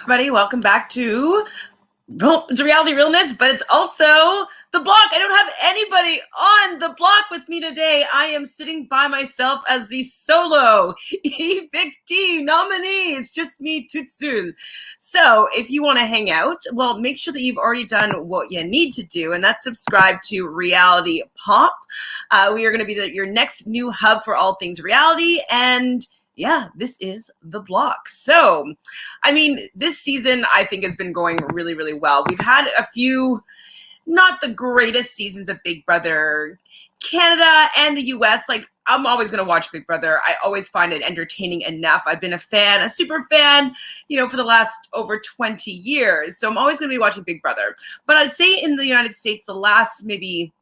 Everybody, welcome back to it's Reality Realness, but it's also the block. I don't have anybody on the block with me today. I am sitting by myself as the solo evictee nominee. It's just me, Tutsul. So if you want to hang out, well, make sure that you've already done what you need to do, and that's subscribe to Reality Pop. We are going to be your next new hub for all things reality, and yeah, this is the block. So, I mean, this season I think has been going really, really well. We've had a few, not the greatest seasons of Big Brother Canada and the US. Like, I'm always going to watch Big Brother. I always find it entertaining enough. I've been a super fan, for the last over 20 years. So I'm always going to be watching Big Brother. But I'd say in the United States, the last maybe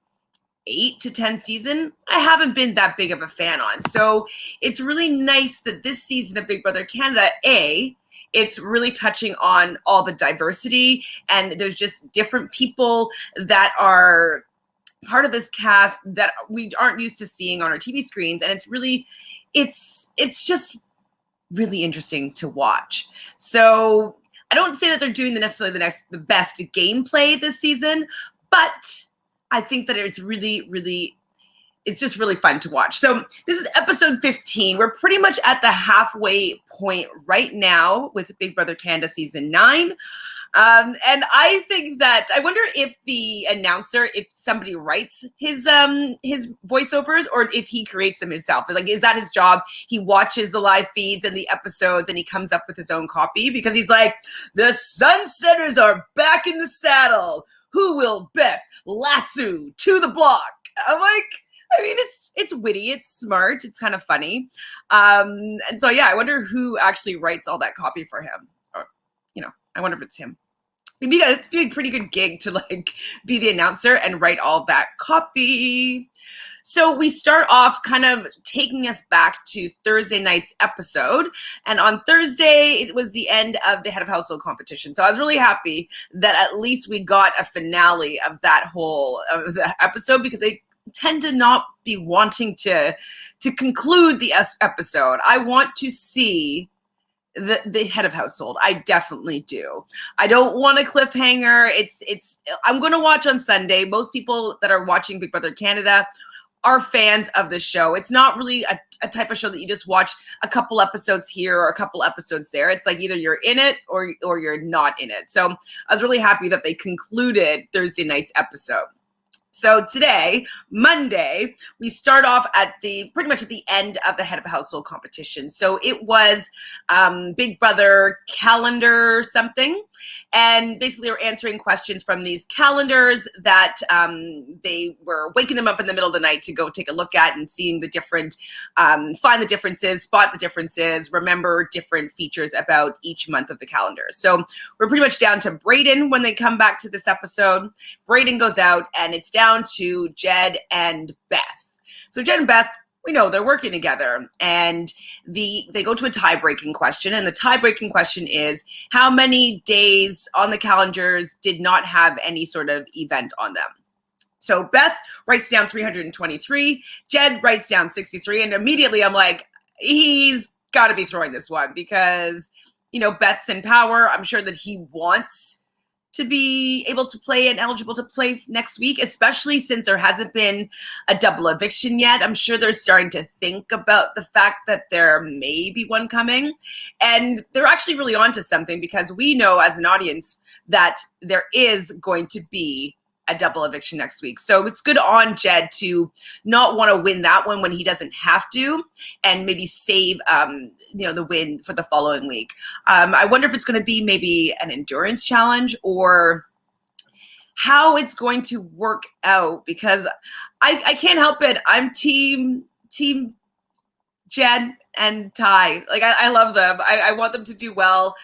8 to 10 season, I haven't been that big of a fan on. So it's really nice that this season of Big Brother Canada, it's really touching on all the diversity, and there's just different people that are part of this cast that we aren't used to seeing on our TV screens. And it's just really interesting to watch. So I don't say that they're doing necessarily the best gameplay this season, but I think that it's it's just really fun to watch. So this is episode 15. We're pretty much at the halfway point right now with Big Brother Canada season 9. And I think that, I wonder if the announcer, if somebody writes his voiceovers or if he creates them himself. Like, is that his job? He watches the live feeds and the episodes and he comes up with his own copy because he's like, the Sunsetters are back in the saddle. Who will Beth lasso to the block? I'm like, I mean, it's witty, it's smart, it's kind of funny. And so, yeah, I wonder who actually writes all that copy for him. Or, I wonder if it's him. It'd be a pretty good gig to be the announcer and write all that copy. So we start off kind of taking us back to Thursday night's episode. And on Thursday, it was the end of the head of household competition. So I was really happy that at least we got a finale of of the episode, because they tend to not be wanting to conclude the episode. I want to see the head of household. I definitely do. I don't want a cliffhanger. I'm going to watch on Sunday. Most people that are watching Big Brother Canada are fans of the show. It's not really a type of show that you just watch a couple episodes here or a couple episodes there. It's like either you're in it or you're not in it. So I was really happy that they concluded Thursday night's episode. So today, Monday, we start off pretty much at the end of the head of household competition. So it was Big Brother calendar something. And basically we're answering questions from these calendars that they were waking them up in the middle of the night to go take a look at and seeing the different, find the differences, spot the differences, remember different features about each month of the calendar. So we're pretty much down to Brayden when they come back to this episode. Brayden goes out and it's down to Jed and Beth. So Jed and Beth, we know they're working together, and they go to a tie-breaking question, and the tie-breaking question is, how many days on the calendars did not have any sort of event on them? So Beth writes down 323, Jed writes down 63, and immediately I'm like, he's got to be throwing this one because, Beth's in power. I'm sure that he wants to be able to play and eligible to play next week, especially since there hasn't been a double eviction yet. I'm sure they're starting to think about the fact that there may be one coming. And they're actually really onto something, because we know as an audience that there is going to be a double eviction next week. So it's good on Jed to not want to win that one when he doesn't have to, and maybe save, the win for the following week. I wonder if it's going to be maybe an endurance challenge or how it's going to work out, because I can't help it. I'm team Jed and Ty. Like, I love them. I want them to do well.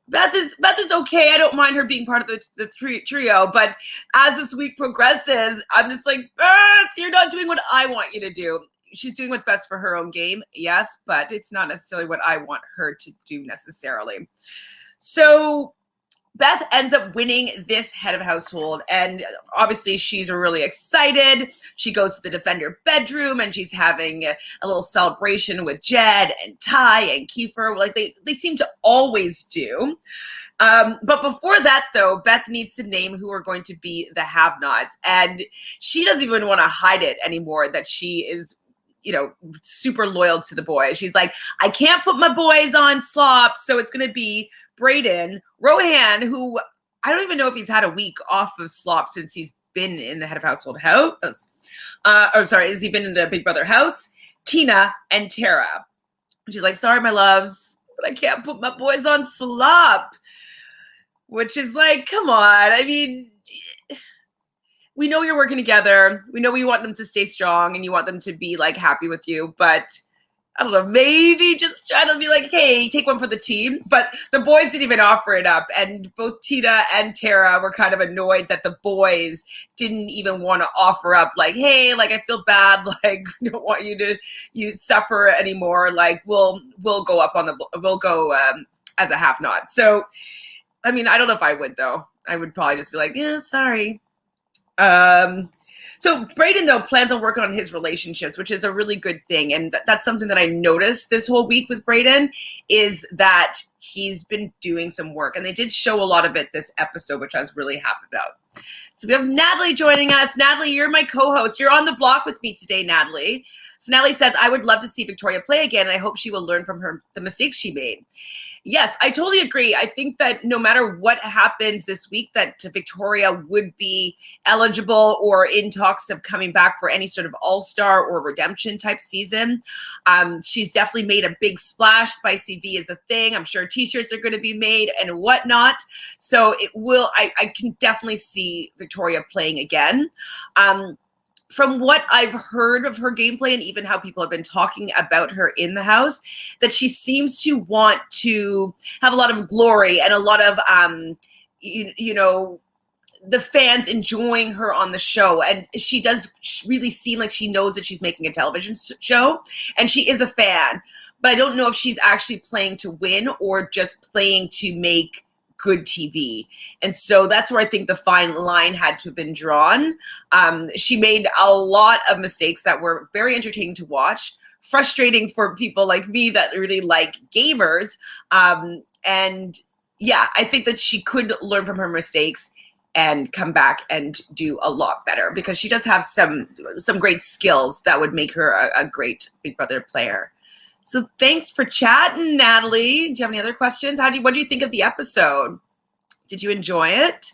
Beth is okay. I don't mind her being part of the trio, but as this week progresses, I'm just like, Beth, you're not doing what I want you to do. She's doing what's best for her own game, yes, but it's not necessarily what I want her to do necessarily. So Beth ends up winning this head of household, and obviously she's really excited. She goes to the defender bedroom and she's having a little celebration with Jed and Ty and Kiefer, like they seem to always do. But before that, though, Beth needs to name who are going to be the have-nots, and she doesn't even want to hide it anymore that she is, super loyal to the boys. She's like, I can't put my boys on slop, so it's going to be Brayden. Rohan, who I don't even know if he's had a week off of slop since he's been in the head of household house. Has he been in the Big Brother house? Tina and Tara. She's like, sorry, my loves, but I can't put my boys on slop. Which is like, come on. I mean, we know you're working together. We know you want them to stay strong and you want them to be like happy with you. But I don't know, maybe just try to be like, hey, take one for the team. But the boys didn't even offer it up. And both Tina and Tara were kind of annoyed that the boys didn't even want to offer up like, hey, like, I feel bad. Like, we don't want you suffer anymore. Like, we'll go as a half nod. So, I mean, I don't know if I would, though. I would probably just be like, yeah, sorry. So Brayden, though, plans on working on his relationships, which is a really good thing. And that's something that I noticed this whole week with Brayden, is that he's been doing some work. And they did show a lot of it this episode, which I was really happy about. So we have Natalie joining us. Natalie, you're my co-host. You're on the block with me today, Natalie. So Natalie says, I would love to see Victoria play again, and I hope she will learn from the mistakes she made. Yes, I totally agree. I think that no matter what happens this week, that Victoria would be eligible or in talks of coming back for any sort of all-star or redemption type season. She's definitely made a big splash. Spicy V is a thing. I'm sure t-shirts are going to be made and whatnot. So it will. I can definitely see Victoria playing again. From what I've heard of her gameplay and even how people have been talking about her in the house, that she seems to want to have a lot of glory and a lot of, the fans enjoying her on the show. And she does really seem like she knows that she's making a television show, and she is a fan. But I don't know if she's actually playing to win or just playing to make good TV. And so that's where I think the fine line had to have been drawn. She made a lot of mistakes that were very entertaining to watch, frustrating for people like me that really like gamers. And yeah, I think that she could learn from her mistakes and come back and do a lot better, because she does have some great skills that would make her a great Big Brother player. So thanks for chatting, Natalie. Do you have any other questions? What do you think of the episode? Did you enjoy it?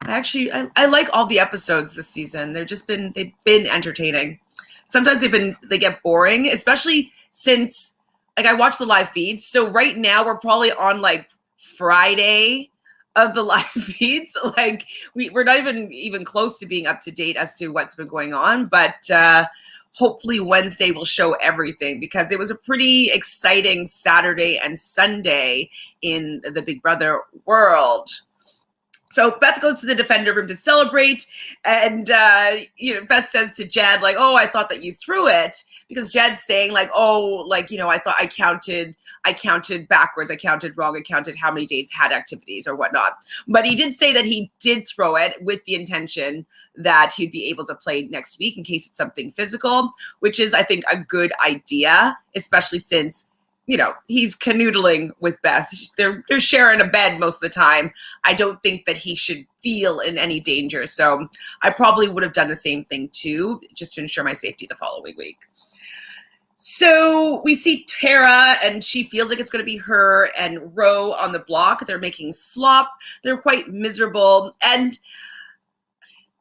I like all the episodes this season. They've been entertaining. Sometimes they get boring, especially since I watch the live feeds. So right now we're probably on like Friday of the live feeds. Like we're not even close to being up to date as to what's been going on, but hopefully Wednesday will show everything, because it was a pretty exciting Saturday and Sunday in the Big Brother world. So Beth goes to the defender room to celebrate, and Beth says to Jed, like, oh, I thought that you threw it, because Jed's saying like, oh, like, I thought I counted backwards, I counted wrong, I counted how many days had activities or whatnot. But he did say that he did throw it with the intention that he'd be able to play next week in case it's something physical, which is, I think, a good idea, especially since he's canoodling with Beth. They're sharing a bed most of the time. I don't think that he should feel in any danger. So I probably would have done the same thing too, just to ensure my safety the following week. So we see Tara, and she feels like it's going to be her and Ro on the block. They're making slop. They're quite miserable. And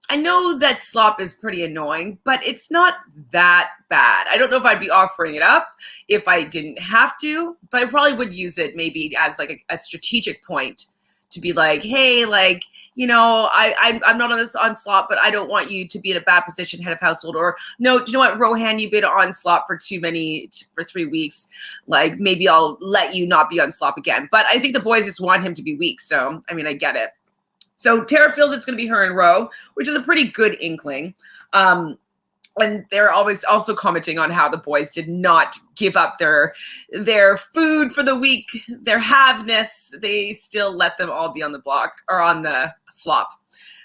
I know that slop is pretty annoying, but it's not that bad. I don't know if I'd be offering it up if I didn't have to, but I probably would use it maybe as like a strategic point to be like, hey, like, I'm not on slop, but I don't want you to be in a bad position, head of household. Or no, do you know what, Rohan, you've been on slop for 3 weeks. Like, maybe I'll let you not be on slop again. But I think the boys just want him to be weak. So, I mean, I get it. So Tara feels it's going to be her and Ro, which is a pretty good inkling. And they're always also commenting on how the boys did not give up their food for the week, their haveness. They still let them all be on the block or on the slop,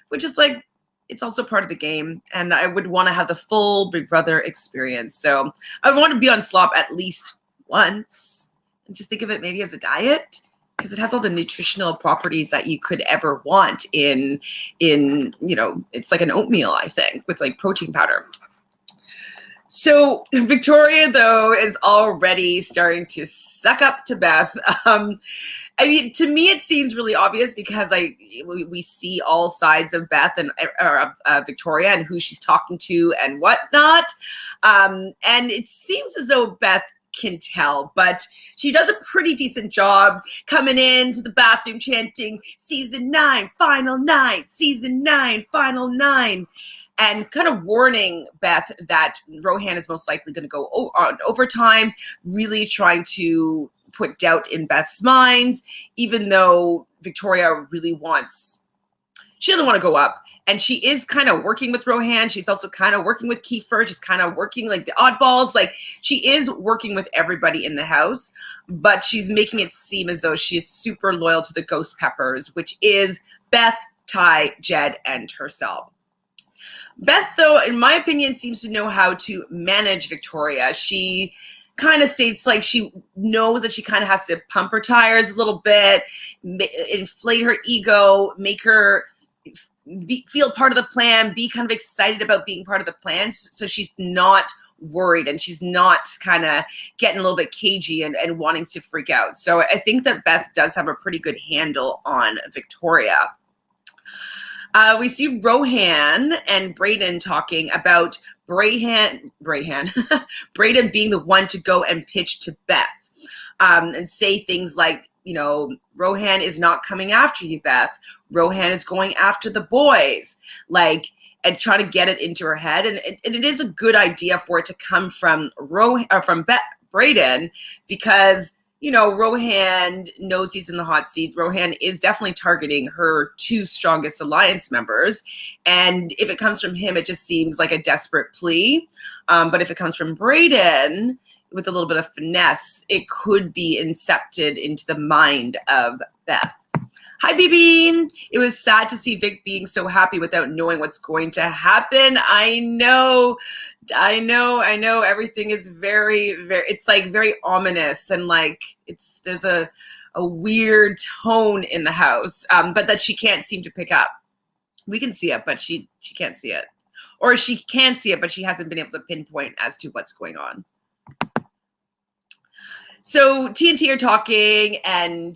which is like, it's also part of the game. And I would want to have the full Big Brother experience. So I would want to be on slop at least once and just think of it maybe as a diet, because it has all the nutritional properties that you could ever want in, it's like an oatmeal, I think, with like protein powder. So Victoria, though, is already starting to suck up to Beth. I mean, to me, it seems really obvious because we see all sides of Beth and Victoria and who she's talking to and whatnot. And it seems as though Beth can tell, but she does a pretty decent job coming into the bathroom chanting season 9, final night, season 9, final 9. And kind of warning Beth that Rohan is most likely going to go on overtime, really trying to put doubt in Beth's minds, even though Victoria really she doesn't want to go up. And she is kind of working with Rohan. She's also kind of working with Kiefer, just kind of working like the oddballs. Like, she is working with everybody in the house, but she's making it seem as though she is super loyal to the Ghost Peppers, which is Beth, Ty, Jed, and herself. Beth, though, in my opinion, seems to know how to manage Victoria. She kind of states like she knows that she kind of has to pump her tires a little bit, inflate her ego, make her feel part of the plan, be kind of excited about being part of the plan, so she's not worried and she's not kind of getting a little bit cagey and wanting to freak out. So I think that Beth does have a pretty good handle on Victoria. We see Rohan and Brayden talking about Braden being the one to go and pitch to Beth, and say things like, Rohan is not coming after you, Beth. Rohan is going after the boys, and try to get it into her head. And it is a good idea for it to come from Brayden, because Rohan knows he's in the hot seat. Rohan is definitely targeting her 2 strongest alliance members. And if it comes from him, it just seems like a desperate plea. But if it comes from Brayden, with a little bit of finesse, it could be incepted into the mind of Beth. Hi, BB. It was sad to see Vic being so happy without knowing what's going to happen. I know. Everything is very, very, it's like very ominous, and like there's a weird tone in the house, but that she can't seem to pick up. We can see it, but she can't see it. Or she can see it, but she hasn't been able to pinpoint as to what's going on. So TNT are talking, and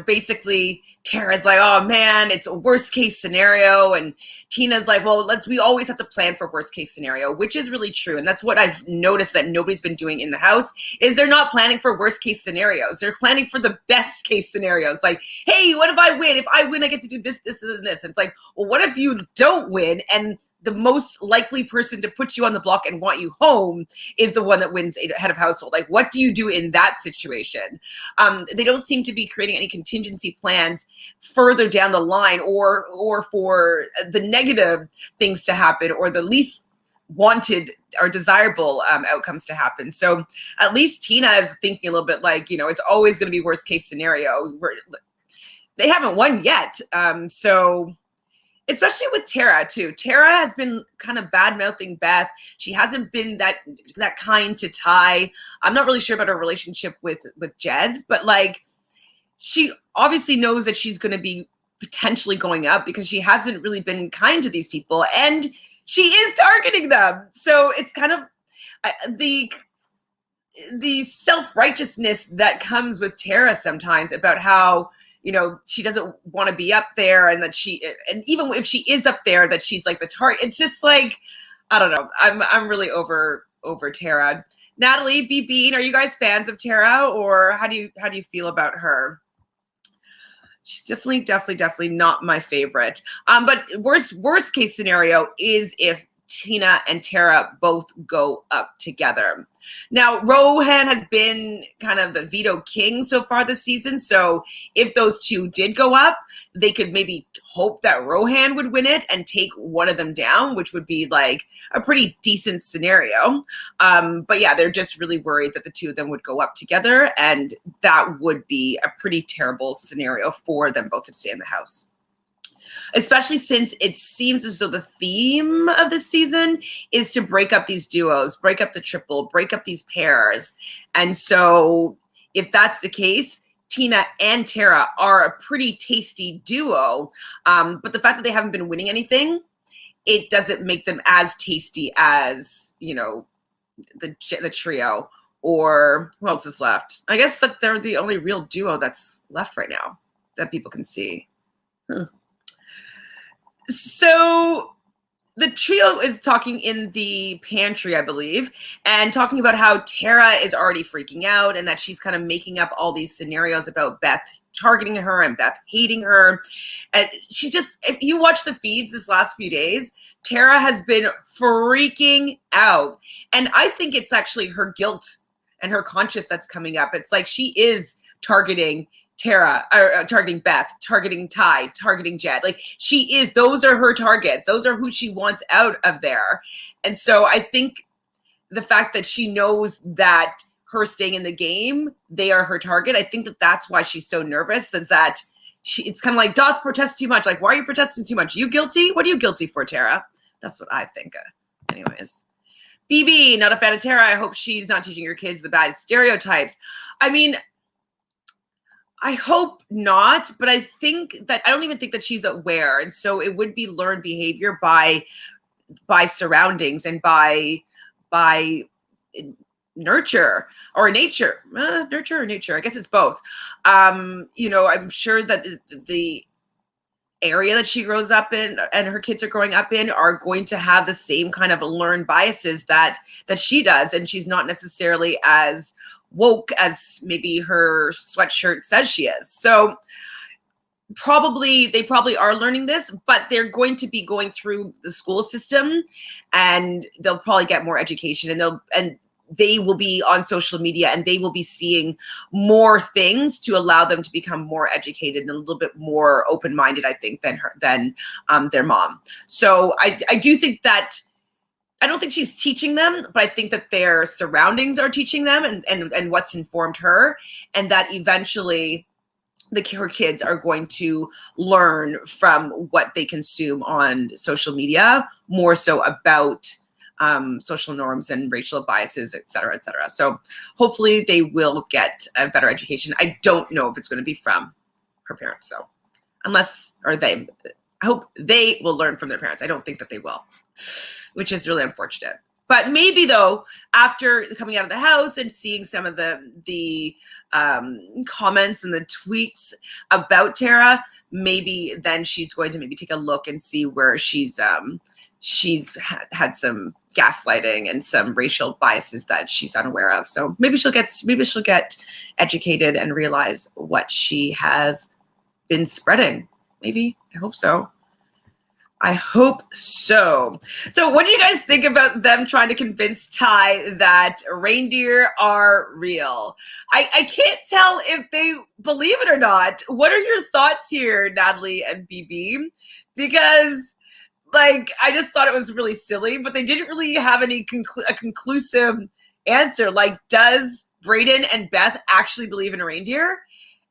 basically Tara's like, oh man, it's a worst case scenario, and Tina's like, well, we always have to plan for worst case scenario, which is really true. And that's what I've noticed that nobody's been doing in the house, is they're not planning for worst case scenarios. They're planning for the best case scenarios. Like, hey, what if I win? If I win, I get to do this, this, and this. And it's like, well, what if you don't win and the most likely person to put you on the block and want you home is the one that wins head of household? Like, what do you do in that situation? They don't seem to be creating any contingency plans further down the line, or for the negative things to happen, or the least wanted or desirable outcomes to happen. So at least Tina is thinking a little bit like, it's always going to be worst case scenario. They haven't won yet. So especially with Tara too. Tara has been kind of bad-mouthing Beth. She hasn't been that kind to Ty. I'm not really sure about her relationship with Jed, but she obviously knows that she's going to be potentially going up because she hasn't really been kind to these people, and she is targeting them. So it's kind of the self-righteousness that comes with Tara sometimes about how she doesn't want to be up there, and that and even if she is up there, that she's like the target. It's just like, I don't know. I'm really over Tara. Natalie, B. Bean, are you guys fans of Tara, or how do you feel about her? She's definitely not my favorite. But worst case scenario is if Tina and Tara both go up together. Now, Rohan has been kind of the veto king so far this season. So if those two did go up, they could maybe hope that Rohan would win it and take one of them down, which would be like a pretty decent scenario. But yeah, they're just really worried that the two of them would go up together, and that would be a pretty terrible scenario for them both to stay in the house. Especially since it seems as though the theme of this season is to break up these duos, break up the triple, break up these pairs. And so if that's the case, Tina and Tara are a pretty tasty duo. But the fact that they haven't been winning anything, it doesn't make them as tasty as, you know, the trio, or who else is left? I guess that they're the only real duo that's left right now that people can see. Huh. So the trio is talking in the pantry, I believe, and talking about how Tara is already freaking out and that she's kind of making up all these scenarios about Beth targeting her and Beth hating her. And she just, if you watch the feeds this last few days, Tara has been freaking out. And I think it's actually her guilt and her conscience that's coming up. It's like she is targeting Tara, targeting Beth, targeting Ty, targeting Jed. Like she is, those are her targets. Those are who she wants out of there. And so I think the fact that she knows that her staying in the game, they are her target. I think that that's why she's so nervous, is that it's kind of like, doth protest too much. Like, why are you protesting too much? You guilty? What are you guilty for, Tara? That's what I think. Anyways. BB, not a fan of Tara. I hope she's not teaching your kids the bad stereotypes. I mean, I hope not, but I think that I don't even think that she's aware. And so it would be learned behavior by surroundings and by nurture or nature. Nurture or nature. I guess it's both. You know, I'm sure that the area that she grows up in and her kids are growing up in are going to have the same kind of learned biases that she does. And she's not necessarily as woke as maybe her sweatshirt says she is. So they probably are learning this, but they're going to be going through the school system and they'll probably get more education, and they will be on social media and they will be seeing more things to allow them to become more educated and a little bit more open-minded, I think, than their mom. So I do think that, I don't think she's teaching them, but I think that their surroundings are teaching them and what's informed her, and that eventually her kids are going to learn from what they consume on social media, more so about social norms and racial biases, et cetera, et cetera. So hopefully they will get a better education. I don't know if it's going to be from her parents, though, I hope they will learn from their parents. I don't think that they will, which is really unfortunate. But maybe, though, after coming out of the house and seeing some of the comments and the tweets about Tara, maybe then she's going to maybe take a look and see where she's had some gaslighting and some racial biases that she's unaware of. So maybe she'll get educated and realize what she has been spreading. Maybe. I hope so. I hope so. So what do you guys think about them trying to convince Ty that reindeer are real? I can't tell if they believe it or not. What are your thoughts here, Natalie and BB? Because, like, I just thought it was really silly, but they didn't really have a conclusive answer. Like, does Brayden and Beth actually believe in a reindeer?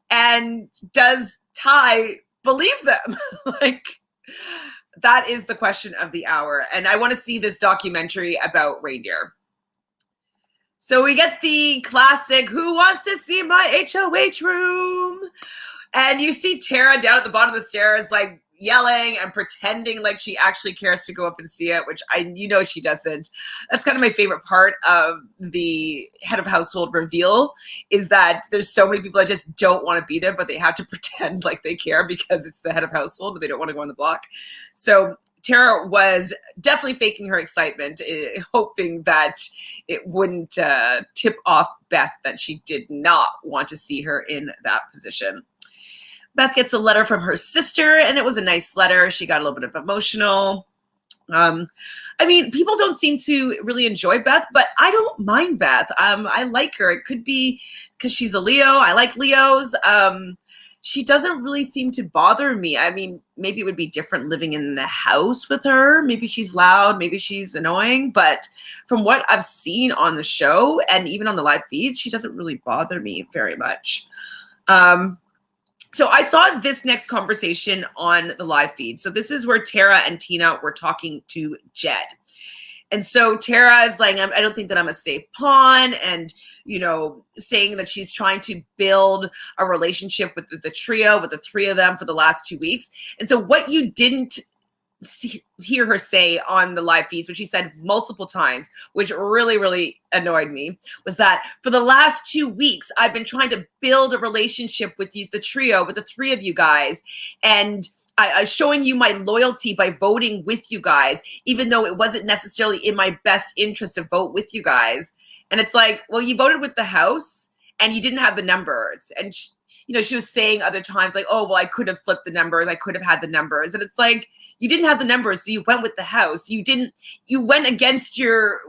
And does Ty believe them? Like, that is the question of the hour. And I want to see this documentary about reindeer. So we get the classic, who wants to see my HOH room? And you see Tara down at the bottom of the stairs, like, yelling and pretending like she actually cares to go up and see it, which she doesn't. That's kind of my favorite part of the head of household reveal, is that there's so many people that just don't want to be there, but they have to pretend like they care because it's the head of household, but they don't want to go on the block. So Tara was definitely faking her excitement, hoping that it wouldn't tip off Beth that she did not want to see her in that position. Beth gets a letter from her sister, and it was a nice letter. She got a little bit of emotional. I mean, people don't seem to really enjoy Beth, but I don't mind Beth. I like her. It could be because she's a Leo. I like Leos. She doesn't really seem to bother me. I mean, maybe it would be different living in the house with her. Maybe she's loud. Maybe she's annoying. But from what I've seen on the show and even on the live feeds, she doesn't really bother me very much. So I saw this next conversation on the live feed. So this is where Tara and Tina were talking to Jed. And so Tara is like, I don't think that I'm a safe pawn, and, you know, saying that she's trying to build a relationship with the trio, with the three of them for the last 2 weeks. And so what you didn't hear her say on the live feeds, which she said multiple times, which really, really annoyed me, was that for the last 2 weeks, I've been trying to build a relationship with you, the trio, with the three of you guys. And I'm showing you my loyalty by voting with you guys, even though it wasn't necessarily in my best interest to vote with you guys. And it's like, well, you voted with the house and you didn't have the numbers. And, you know, she was saying other times like, oh, well, I could have flipped the numbers. I could have had the numbers. And it's like, you didn't have the numbers, so you went with the house. You went against your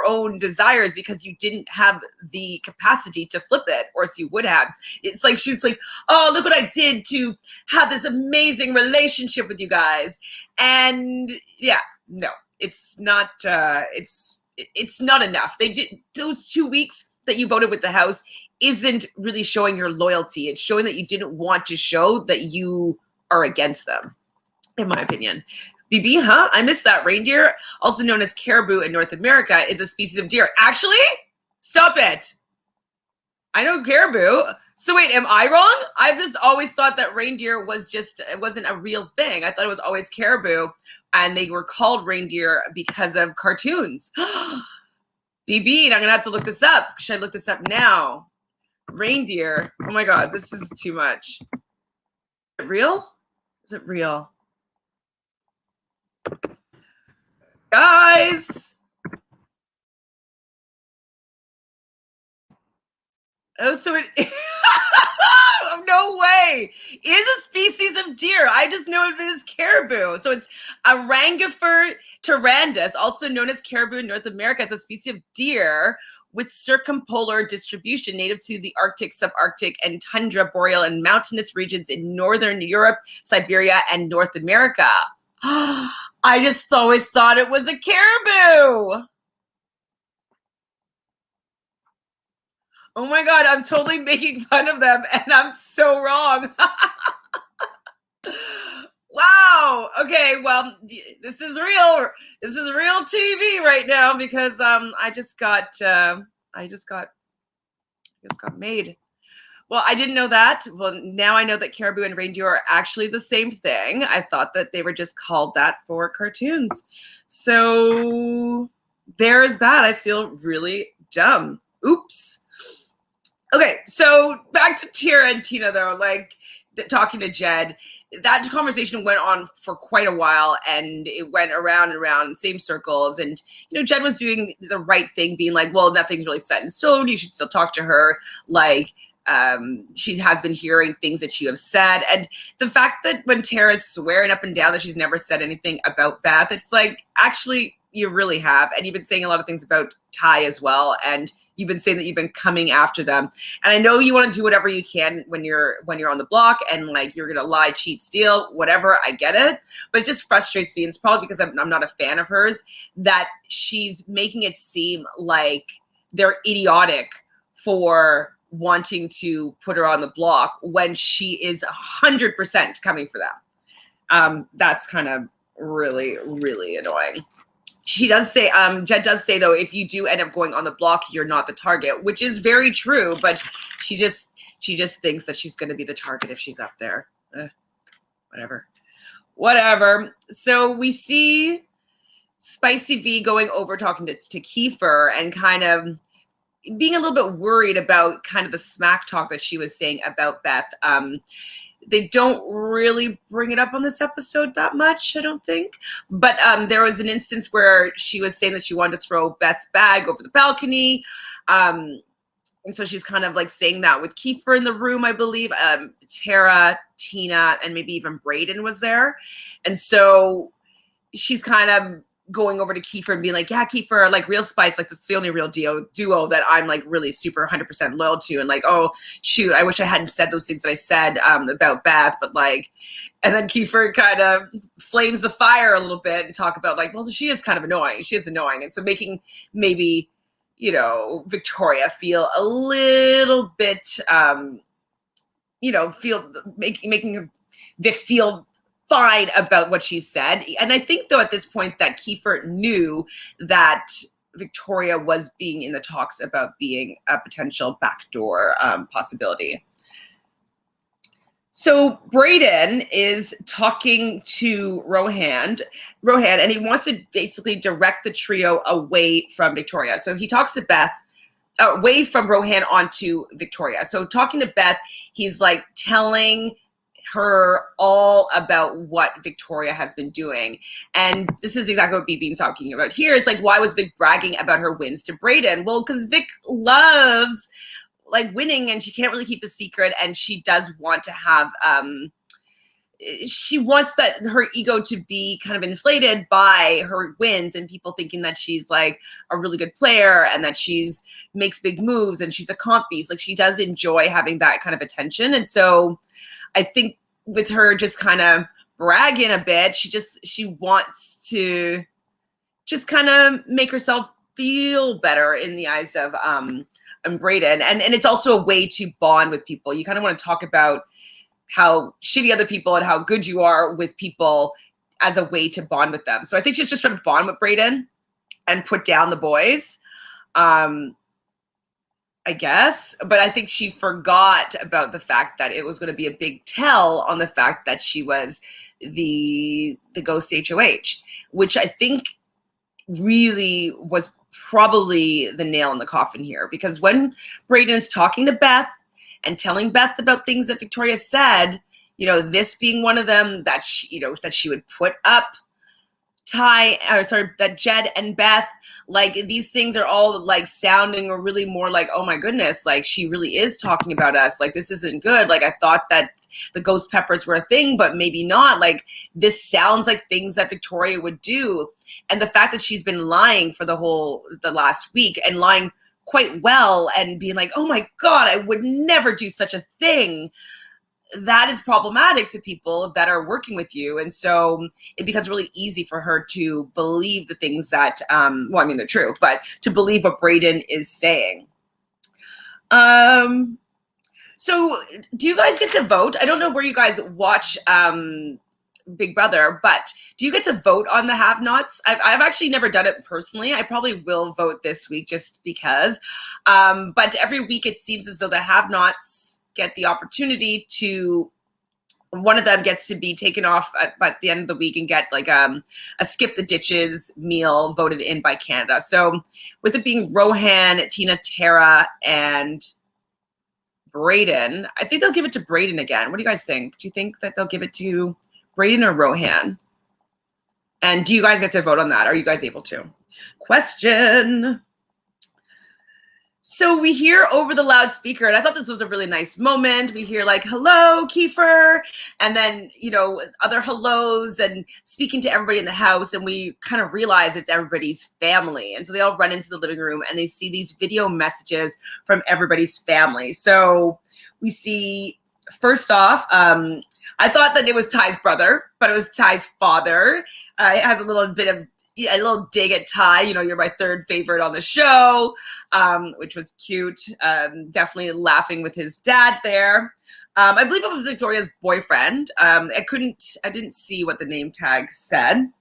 own desires because you didn't have the capacity to flip it, or else you would have. It's like, she's like, oh, look what I did to have this amazing relationship with you guys. And yeah, no, it's not, it's not enough. They did those 2 weeks that you voted with the house isn't really showing your loyalty. It's showing that you didn't want to show that you are against them, in my opinion. BB, huh? I missed that. Reindeer, also known as caribou in North America, is a species of deer. Actually, stop it. I know caribou. So wait, am I wrong? I've just always thought that reindeer was just, it wasn't a real thing. I thought it was always caribou, and they were called reindeer because of cartoons. BB, I'm gonna have to look this up. Should I look this up now? Reindeer. Oh my God, this is too much. Is it real? Is it real? Guys. Oh, so it no way is a species of deer. I just know it is caribou. So it's Orangifer tarandus, also known as caribou in North America. It's a species of deer with circumpolar distribution, native to the Arctic, subarctic, and tundra, boreal, and mountainous regions in northern Europe, Siberia, and North America. I just always thought it was a caribou. Oh my God, I'm totally making fun of them, and I'm so wrong. Wow. Okay, well, this is real. This is real TV right now, because I just got made. Well, I didn't know that. Well, now I know that caribou and reindeer are actually the same thing. I thought that they were just called that for cartoons. So there's that. I feel really dumb. Oops. Okay, so back to Tara and Tina, though, like talking to Jed. That conversation went on for quite a while, and it went around and around in same circles. And, you know, Jed was doing the right thing, being like, well, nothing's really set in stone. You should still talk to her. Like, she has been hearing things that you have said. And the fact that when Tara's swearing up and down that she's never said anything about Beth, it's like, actually, you really have. And you've been saying a lot of things about Ty as well. And you've been saying that you've been coming after them. And I know you want to do whatever you can when you're on the block, and like you're gonna lie, cheat, steal, whatever. I get it, but it just frustrates me. And it's probably because I'm not a fan of hers, that she's making it seem like they're idiotic for wanting to put her on the block when she is 100% coming for them. That's kind of really, really annoying. She does say, Jed does say, though, if you do end up going on the block, you're not the target, which is very true. But she just thinks that she's going to be the target if she's up there. Whatever. So we see Spicy V going over talking to Kiefer and kind of being a little bit worried about kind of the smack talk that she was saying about Beth. They don't really bring it up on this episode that much, I don't think. But there was an instance where she was saying that she wanted to throw Beth's bag over the balcony. And so she's kind of like saying that with Kiefer in the room, I believe. Tara, Tina, and maybe even Brayden was there. And so she's kind of going over to Kiefer and being like, yeah, Kiefer, like Real Spice, like it's the only real duo that I'm like really super 100% loyal to. And like, oh shoot, I wish I hadn't said those things that I said about Beth, but like, and then Kiefer kind of flames the fire a little bit and talk about like, well, she is kind of annoying. She is annoying. And so making maybe, you know, Victoria feel a little bit, you know, making Vic feel fine about what she said. And I think though at this point that Kiefer knew that Victoria was being in the talks about being a potential backdoor possibility. So Brayden is talking to Rohan, and he wants to basically direct the trio away from Victoria. So he talks to Beth, away from Rohan onto Victoria. So talking to Beth, he's like telling her all about what Victoria has been doing. And this is exactly what BB's talking about here. It's like, why was Vic bragging about her wins to Brayden? Well, because Vic loves like winning and she can't really keep a secret. And she does want to have, she wants that her ego to be kind of inflated by her wins and people thinking that she's like a really good player and that she's makes big moves and she's a comp beast. Like she does enjoy having that kind of attention. And so I think with her just kind of bragging a bit, she wants to just kind of make herself feel better in the eyes of Brayden. And it's also a way to bond with people. You kind of want to talk about how shitty other people and how good you are with people as a way to bond with them. So I think she's just trying to bond with Brayden and put down the boys. I guess, but I think she forgot about the fact that it was going to be a big tell on the fact that she was the ghost HOH, which I think really was probably the nail in the coffin here. Because when Brayden is talking to Beth and telling Beth about things that Victoria said, you know, this being one of them, that she, you know, that she would put up that Jed and Beth, like these things are all like sounding or really more like, oh my goodness, like she really is talking about us. Like this isn't good. Like I thought that the ghost peppers were a thing, but maybe not. Like this sounds like things that Victoria would do. And the fact that she's been lying for the last week and lying quite well and being like, oh my God, I would never do such a thing. That is problematic to people that are working with you. And so it becomes really easy for her to believe the things that, well, I mean, they're true, but to believe what Brayden is saying. So do you guys get to vote? I don't know where you guys watch Big Brother, but do you get to vote on the have-nots? I've actually never done it personally. I probably will vote this week just because. But every week it seems as though the have-nots get the opportunity to, one of them gets to be taken off at the end of the week and get like a skip the ditches meal voted in by Canada. So with it being Rohan, Tina, Tara, and Brayden, I think they'll give it to Brayden again. What do you guys think? Do you think that they'll give it to Brayden or Rohan? And do you guys get to vote on that? Are you guys able to? Question. So we hear over the loudspeaker, and I thought this was a really nice moment. We hear like, hello, Kiefer, and then, you know, other hellos and speaking to everybody in the house, and we kind of realize it's everybody's family. And so they all run into the living room and they see these video messages from everybody's family. So we see, first off, I thought that it was Ty's brother, but it was Ty's father. It has a little bit of a little dig at Ty, you know, you're my third favorite on the show, which was cute. Definitely laughing with his dad there. I believe it was Victoria's boyfriend. I didn't see what the name tag said.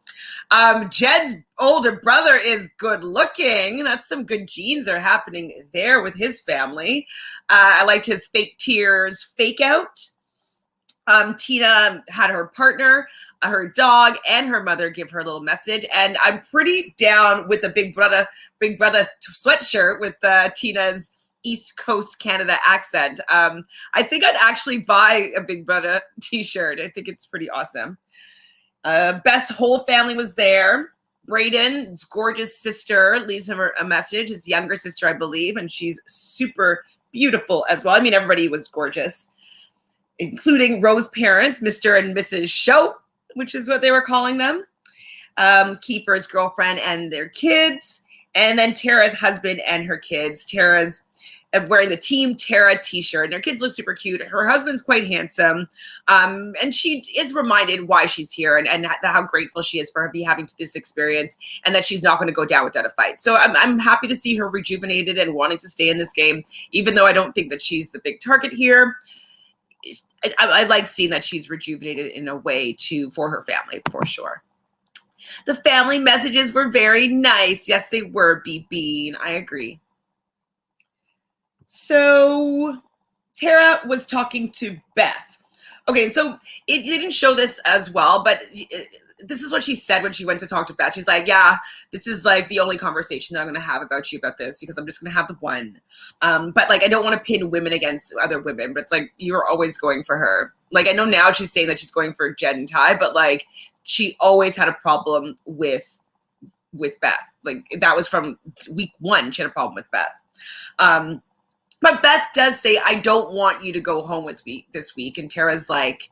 Jed's older brother is good looking. That's some good genes are happening there with his family. I liked his fake tears fake out. Tina had her partner, her dog, and her mother give her a little message. And I'm pretty down with the Big Brother sweatshirt with Tina's East Coast Canada accent. I think I'd actually buy a Big Brother t-shirt. I think it's pretty awesome. Beth's whole family was there. Brayden's gorgeous sister leaves him a message, his younger sister, I believe, and she's super beautiful as well. I mean, everybody was gorgeous, including Rose's parents, Mr. and Mrs. Show, which is what they were calling them. Kiefer's girlfriend and their kids, and then Tara's husband and her kids. Tara's wearing the Team Tara t-shirt, and her kids look super cute. Her husband's quite handsome, and she is reminded why she's here and how grateful she is for having this experience, and that she's not going to go down without a fight. So I'm happy to see her rejuvenated and wanting to stay in this game, even though I don't think that she's the big target here. I like seeing that she's rejuvenated in a way for her family, for sure. The family messages were very nice. Yes, they were, BB. I agree. So Tara was talking to Beth. Okay, so it didn't show this as well, but this is what she said when she went to talk to Beth. She's like, yeah, this is like the only conversation that I'm going to have about you about this, because I'm just going to have the one. But like, I don't want to pin women against other women, but it's like, you're always going for her. Like, I know now she's saying that she's going for Jen and Ty, but like, she always had a problem with Beth. Like, that was from week one. She had a problem with Beth. But Beth does say, I don't want you to go home with me this week. And Tara's like,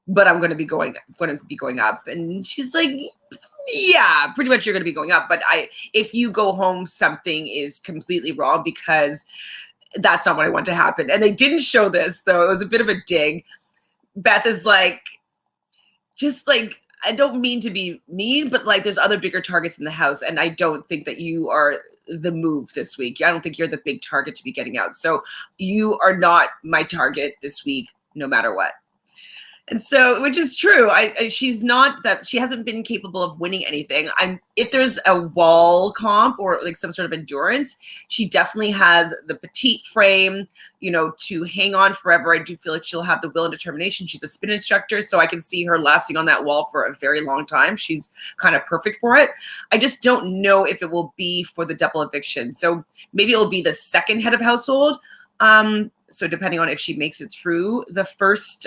but I'm going to be going up. And she's like, yeah, pretty much you're going to be going up. But if you go home, something is completely wrong, because that's not what I want to happen. And they didn't show this, though. It was a bit of a dig. Beth is like, just like, I don't mean to be mean, but like, there's other bigger targets in the house, and I don't think that you are the move this week. I don't think you're the big target to be getting out. So you are not my target this week, no matter what. And so, which is true. She's not that, she hasn't been capable of winning anything. If there's a wall comp or like some sort of endurance, she definitely has the petite frame, to hang on forever. I do feel like she'll have the will and determination. She's a spin instructor, so I can see her lasting on that wall for a very long time. She's kind of perfect for it. I just don't know if it will be for the double eviction. So maybe it will be the second head of household. So depending on if she makes it through the first,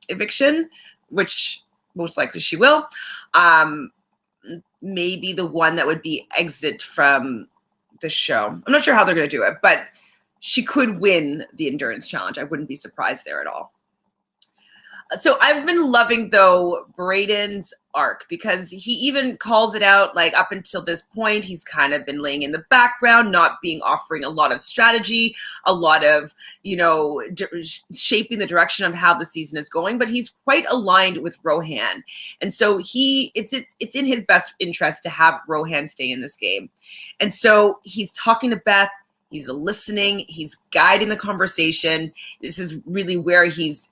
eviction, which most likely she will, maybe the one that would be exit from the show. I'm not sure how they're going to do it, but she could win the endurance challenge. I wouldn't be surprised there at all. So I've been loving, though, Braden's arc, because he even calls it out, like, up until this point, he's kind of been laying in the background, not offering a lot of strategy, a lot of, shaping the direction of how the season is going, but he's quite aligned with Rohan. And so it's in his best interest to have Rohan stay in this game. And so he's talking to Beth, he's listening, he's guiding the conversation. This is really where he's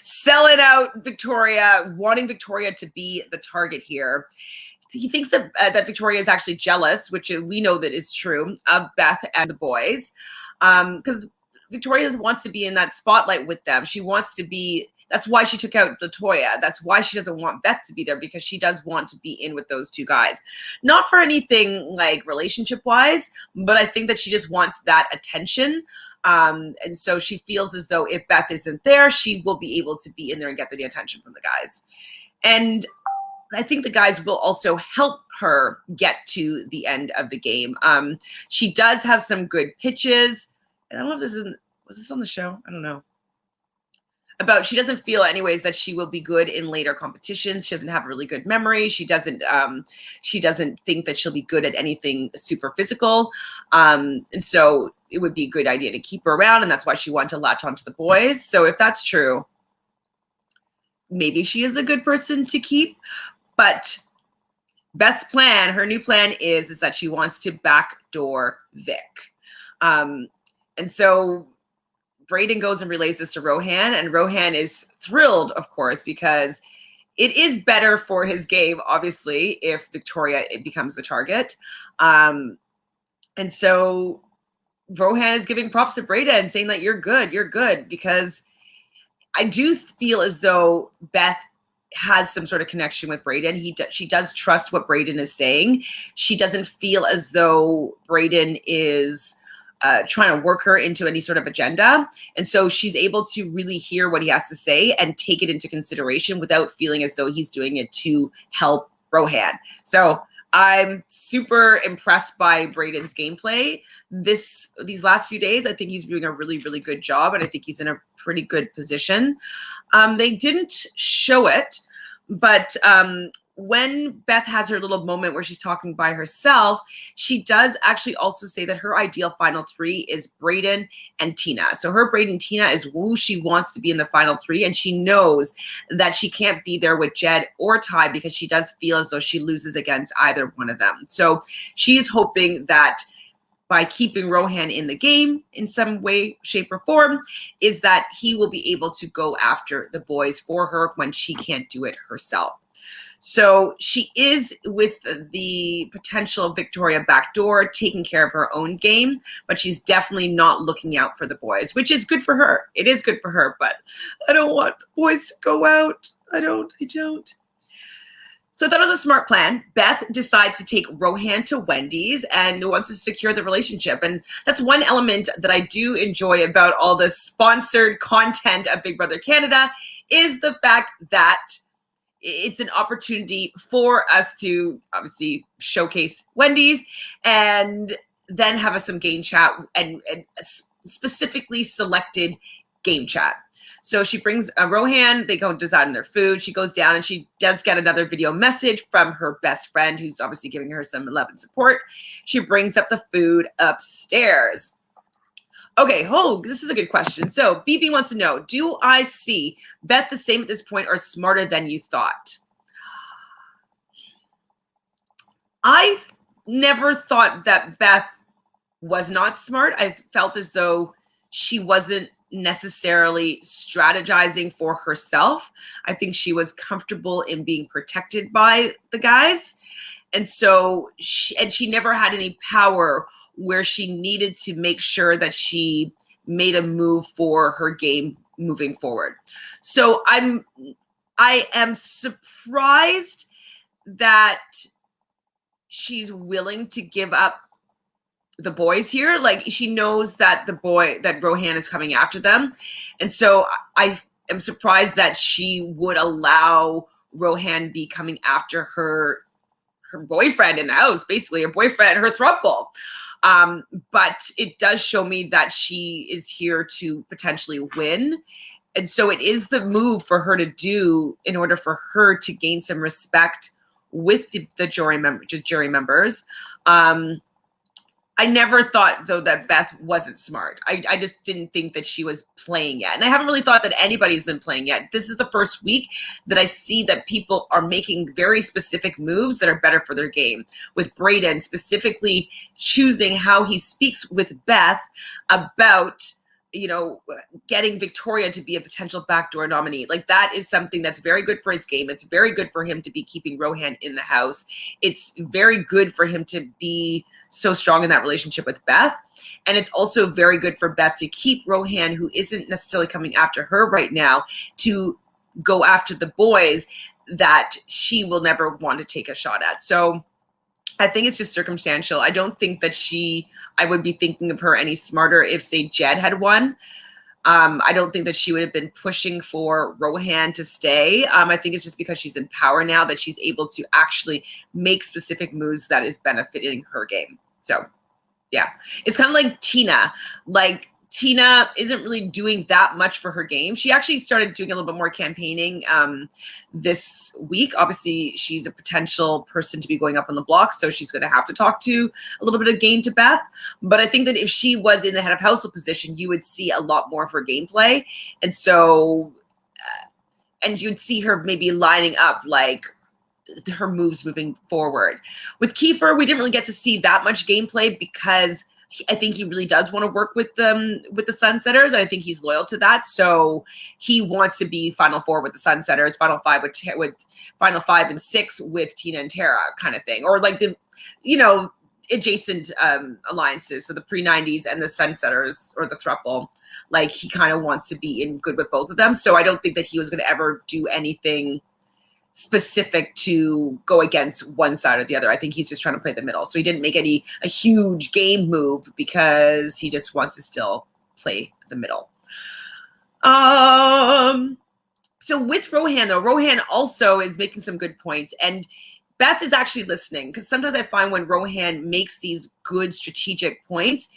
selling out Victoria, wanting Victoria to be the target here. He thinks that Victoria is actually jealous, which we know that is true, of Beth and the boys, because Victoria wants to be in that spotlight with them. She wants to be. That's why she took out LaToya. That's why she doesn't want Beth to be there, because she does want to be in with those two guys. Not for anything like relationship-wise, but I think that she just wants that attention. And so she feels as though if Beth isn't there, she will be able to be in there and get the attention from the guys. And I think the guys will also help her get to the end of the game. She does have some good pitches. I don't know if was this on the show? I don't know. She doesn't feel anyways that she will be good in later competitions. She doesn't have a really good memory. She doesn't think that she'll be good at anything super physical. And so it would be a good idea to keep her around. And that's why she wanted to latch onto the boys. So if that's true, maybe she is a good person to keep. But Beth's plan, her new plan is that she wants to backdoor Vic. And so Braden goes and relays this to Rohan, and Rohan is thrilled, of course, because it is better for his game, obviously, if Victoria becomes the target. And so Rohan is giving props to Braden, saying that you're good, because I do feel as though Beth has some sort of connection with Braden. She does trust what Braden is saying. She doesn't feel as though Braden is trying to work her into any sort of agenda. And so she's able to really hear what he has to say and take it into consideration without feeling as though he's doing it to help Rohan. So I'm super impressed by Braden's gameplay. These last few days, I think he's doing a really, really good job, and I think he's in a pretty good position. They didn't show it, but when Beth has her little moment where she's talking by herself, she does actually also say that her ideal final three is Brayden and Tina. So her Brayden Tina is who she wants to be in the final three, and she knows that she can't be there with Jed or Ty because she does feel as though she loses against either one of them. So she's hoping that by keeping Rohan in the game in some way, shape, or form, is that he will be able to go after the boys for her when she can't do it herself. So she is, with the potential Victoria backdoor, taking care of her own game, but she's definitely not looking out for the boys, which is good for her. It is good for her, but I don't want the boys to go out. I don't. So I thought it was a smart plan. Beth decides to take Rohan to Wendy's and wants to secure the relationship. And that's one element that I do enjoy about all the sponsored content of Big Brother Canada, is the fact that it's an opportunity for us to obviously showcase Wendy's and then have some game chat and specifically selected game chat. So she brings Rohan, they go design their food. She goes down and she does get another video message from her best friend, who's obviously giving her some love and support. She brings up the food upstairs. Okay, this is a good question. So BB wants to know, do I see Beth the same at this point or smarter than you thought? I never thought that Beth was not smart. I felt as though she wasn't necessarily strategizing for herself. I think she was comfortable in being protected by the guys. And so she never had any power where she needed to make sure that she made a move for her game moving forward. So I am surprised that she's willing to give up the boys here. Like, she knows that Rohan is coming after them. And so I am surprised that she would allow Rohan be coming after her boyfriend in the house, basically her boyfriend, her throuple. But it does show me that she is here to potentially win. And so it is the move for her to do in order for her to gain some respect with the jury members. I never thought, though, that Beth wasn't smart. I just didn't think that she was playing yet. And I haven't really thought that anybody's been playing yet. This is the first week that I see that people are making very specific moves that are better for their game. With Brayden specifically choosing how he speaks with Beth about, getting Victoria to be a potential backdoor nominee. Like, that is something that's very good for his game. It's very good for him to be keeping Rohan in the house. It's very good for him to be so strong in that relationship with Beth. And it's also very good for Beth to keep Rohan, who isn't necessarily coming after her right now, to go after the boys that she will never want to take a shot at. So I think it's just circumstantial. I don't think that I would be thinking of her any smarter if, say, Jed had won. I don't think that she would have been pushing for Rohan to stay. I think it's just because she's in power now that she's able to actually make specific moves that is benefiting her game. So, yeah. It's kind of like Tina. Like, Tina isn't really doing that much for her game. She actually started doing a little bit more campaigning this week. Obviously, she's a potential person to be going up on the block, so she's going to have to talk to a little bit of game to Beth. But I think that if she was in the head of household position, you would see a lot more of her gameplay. And so, and you'd see her maybe lining up like her moves moving forward. With Kiefer, we didn't really get to see that much gameplay because I think he really does want to work with the Sunsetters, and I think he's loyal to that. So he wants to be Final Four with the Sunsetters, Final Five with Final 5 and 6 with Tina and Tara, kind of thing, or like the adjacent alliances. So the pre-90s and the Sunsetters or the throuple. Like, he kind of wants to be in good with both of them. So I don't think that he was going to ever do anything specific to go against one side or the other. I think he's just trying to play the middle. So he didn't make a huge game move because he just wants to still play the middle. So with Rohan, though, Rohan also is making some good points, and Beth is actually listening, because sometimes I find when Rohan makes these good strategic points,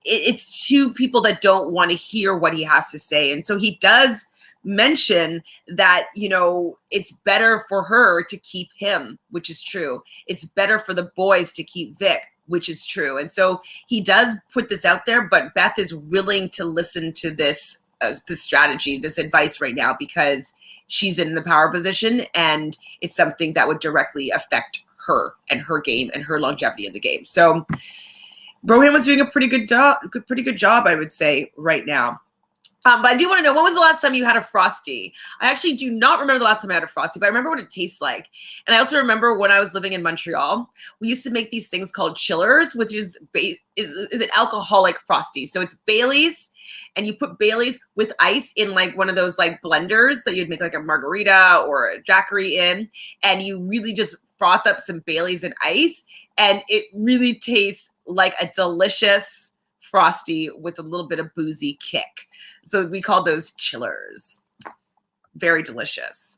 it's to people that don't want to hear what he has to say. And so he does mention that, it's better for her to keep him, which is true. It's better for the boys to keep Vic, which is true. And so he does put this out there, but Beth is willing to listen to this strategy, this advice right now, because she's in the power position and it's something that would directly affect her and her game and her longevity in the game. So Rohan was doing a pretty good job, I would say, right now. But I do want to know, when was the last time you had a Frosty? I actually do not remember the last time I had a Frosty, but I remember what it tastes like. And I also remember when I was living in Montreal, we used to make these things called chillers, which is an alcoholic Frosty. So it's Bailey's, and you put Bailey's with ice in like one of those like blenders that you'd make like a margarita or a daiquiri in, and you really just froth up some Bailey's and ice, and it really tastes like a delicious Frosty with a little bit of boozy kick. So we call those chillers. Very delicious.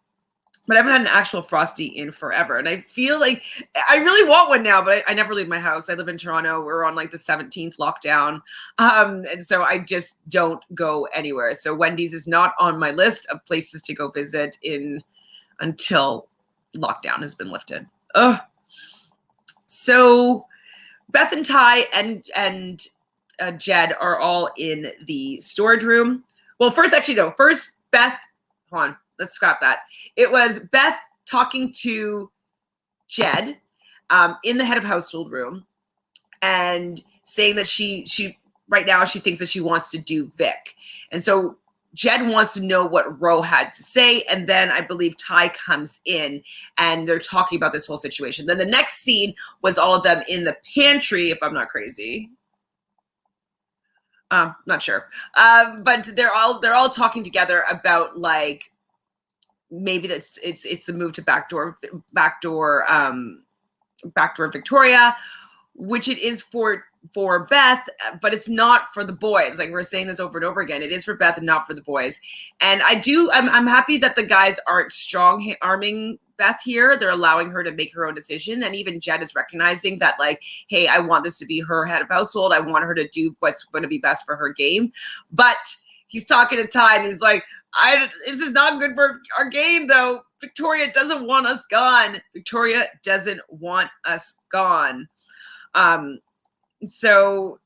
But I haven't had an actual Frosty in forever. And I feel like I really want one now, but I never leave my house. I live in Toronto. We're on like the 17th lockdown. And so I just don't go anywhere. So Wendy's is not on my list of places to go visit until lockdown has been lifted. Ugh. So Beth and Ty and Jed are all in the storage room. Well, first Beth, hold on, let's scrap that. It was Beth talking to Jed in the head of household room and saying that she right now she thinks that she wants to do Vic. And so Jed wants to know what Ro had to say, and then I believe Ty comes in and they're talking about this whole situation. Then the next scene was all of them in the pantry, if I'm not crazy. Not sure. But they're all talking together about like maybe that's it's the move to backdoor Victoria, which it is for Beth, but it's not for the boys. Like we're saying this over and over again. It is for Beth and not for the boys. And I'm happy that the guys aren't strong arming Beth here. They're allowing her to make her own decision. And even Jed is recognizing that like, hey, I want this to be her head of household. I want her to do what's going to be best for her game. But he's talking to Ty and he's like, this is not good for our game though. Victoria doesn't want us gone. Victoria doesn't want us gone. So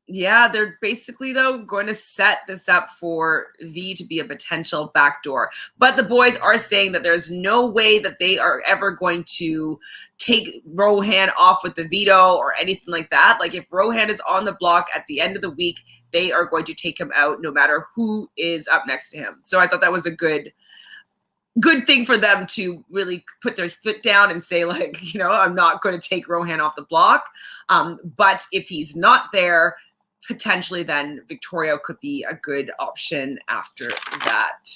yeah, they're basically though going to set this up for V to be a potential backdoor. But the boys are saying that there's no way that they are ever going to take Rohan off with the veto or anything like that. Like if Rohan is on the block at the end of the week, they are going to take him out no matter who is up next to him. So I thought that was a good thing for them to really put their foot down and say like, I'm not going to take Rohan off the block. But if he's not there, potentially then Victoria could be a good option after that.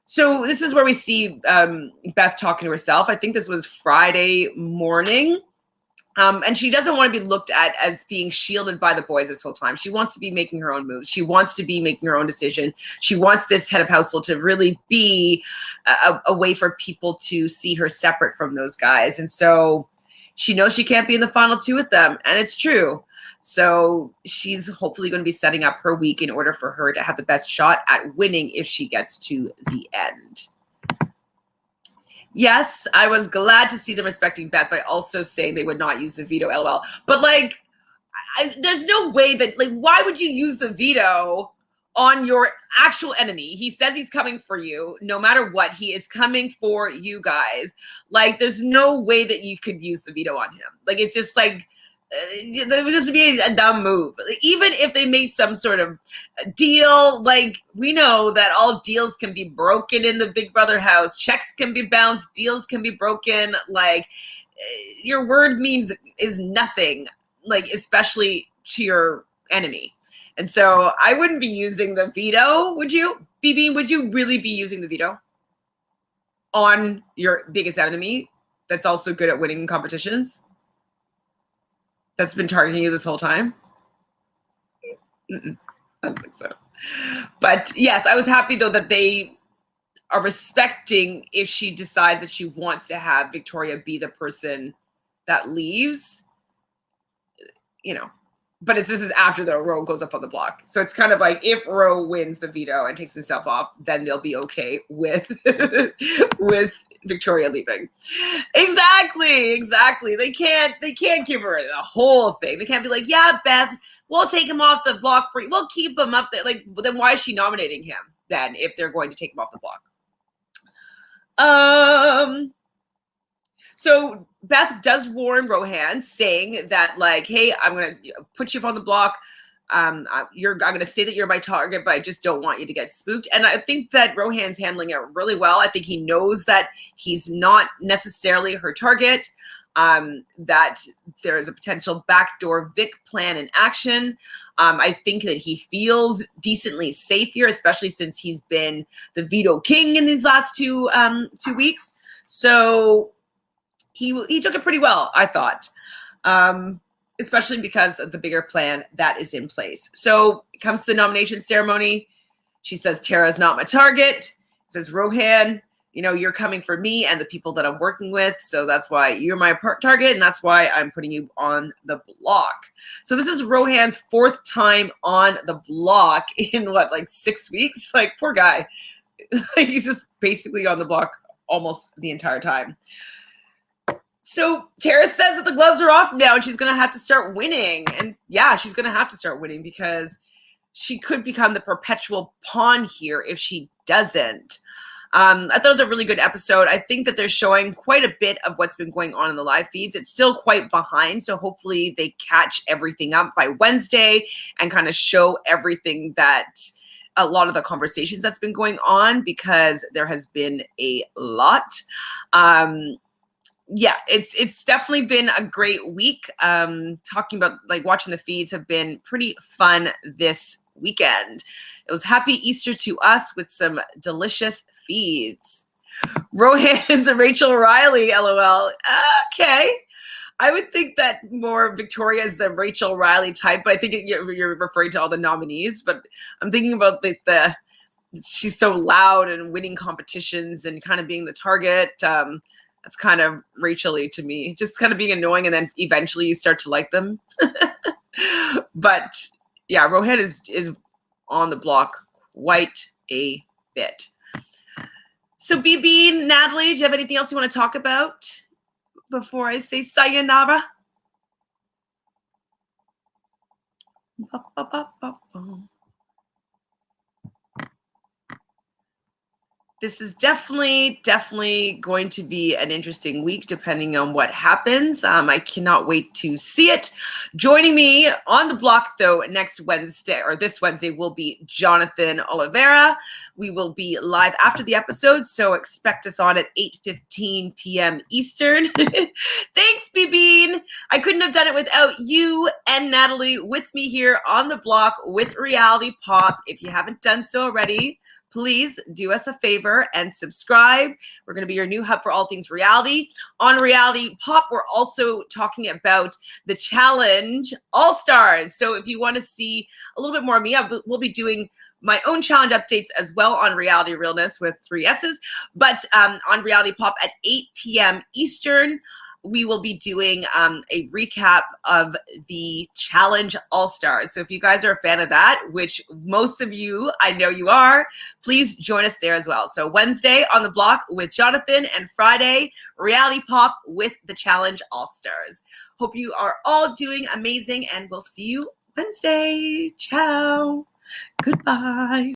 So this is where we see Beth talking to herself. I think this was Friday morning. And she doesn't want to be looked at as being shielded by the boys this whole time. She wants to be making her own moves. She wants to be making her own decision. She wants this head of household to really be a way for people to see her separate from those guys. And so she knows she can't be in the final two with them. And it's true. So she's hopefully going to be setting up her week in order for her to have the best shot at winning if she gets to the end. Yes, I was glad to see them respecting Beth by also saying they would not use the veto, LOL. But like, there's no way that, like, why would you use the veto on your actual enemy? He says he's coming for you. No matter what, he is coming for you guys. Like, there's no way that you could use the veto on him. Like, it's just like, it would just be a dumb move. Even if they made some sort of deal, like we know that all deals can be broken in the Big Brother house. Checks can be bounced, deals can be broken. Like your word is nothing, like especially to your enemy. And so I wouldn't be using the veto. Would you, BB? Would you really be using the veto on your biggest enemy that's also good at winning competitions? That's been targeting you this whole time? I don't think so. But yes, I was happy though that they are respecting if she decides that she wants to have Victoria be the person that leaves. but this is after the Roe goes up on the block. So it's kind of like if Roe wins the veto and takes himself off, then they'll be okay with with Victoria leaving. Exactly. They can't give her the whole thing. They can't be like, yeah, Beth, we'll take him off the block for you. We'll keep him up there. Like, then why is she nominating him then if they're going to take him off the block? So Beth does warn Rohan, saying that, like, hey, I'm going to put you up on the block. I'm going to say that you're my target, but I just don't want you to get spooked. And I think that Rohan's handling it really well. I think he knows that he's not necessarily her target, that there is a potential backdoor Vic plan in action. I think that he feels decently safe here, especially since he's been the veto king in these last 2 weeks. So he took it pretty well, I thought, especially because of the bigger plan that is in place. So it comes to the nomination ceremony. She says, Tara's not my target. Says, Rohan, you know, you're coming for me and the people that I'm working with. So that's why you're my target. And that's why I'm putting you on the block. So this is Rohan's 4th time on the block in what, like 6 weeks? Like, poor guy. He's just basically on the block almost the entire time. So Tara says that the gloves are off now and she's going to have to start winning. And yeah, she's going to have to start winning because she could become the perpetual pawn here if she doesn't. I thought it was a really good episode. I think that they're showing quite a bit of what's been going on in the live feeds. It's still quite behind, so hopefully they catch everything up by Wednesday and kind of show everything that a lot of the conversations that's been going on, because there has been a lot. Yeah, it's definitely been a great week. Talking about, like, watching the feeds have been pretty fun this weekend. It was happy Easter to us with some delicious feeds. Rohan is a Rachel Riley, LOL. Okay. I would think that more Victoria is the Rachel Riley type, but I think you're referring to all the nominees. But I'm thinking about the she's so loud and winning competitions and kind of being the target. That's kind of Rachel-y to me, just kind of being annoying, and then eventually you start to like them. But yeah, Rohan is on the block quite a bit. So BB, Natalie, do you have anything else you want to talk about before I say sayonara? This is definitely going to be an interesting week, depending on what happens. I cannot wait to see it. Joining me on the block, though, next Wednesday, or this Wednesday, will be Jonathan Oliveira. We will be live after the episode, so expect us on at 8:15 p.m. Eastern. Thanks, BB. I couldn't have done it without you and Natalie with me here on the block with Reality Pop. If you haven't done so already, please do us a favor and subscribe. We're going to be your new hub for all things reality. On Reality Pop, we're also talking about the Challenge All-Stars. So if you want to see a little bit more of me, we'll be doing my own challenge updates as well on Reality Realness with 3 S's. But on Reality Pop at 8 p.m. Eastern, we will be doing a recap of the Challenge All-Stars. So if you guys are a fan of that, which most of you, I know you are, please join us there as well. So Wednesday on the block with Jonathan, and Friday, Reality Pop with the Challenge All-Stars. Hope you are all doing amazing, and we'll see you Wednesday. Ciao. Goodbye.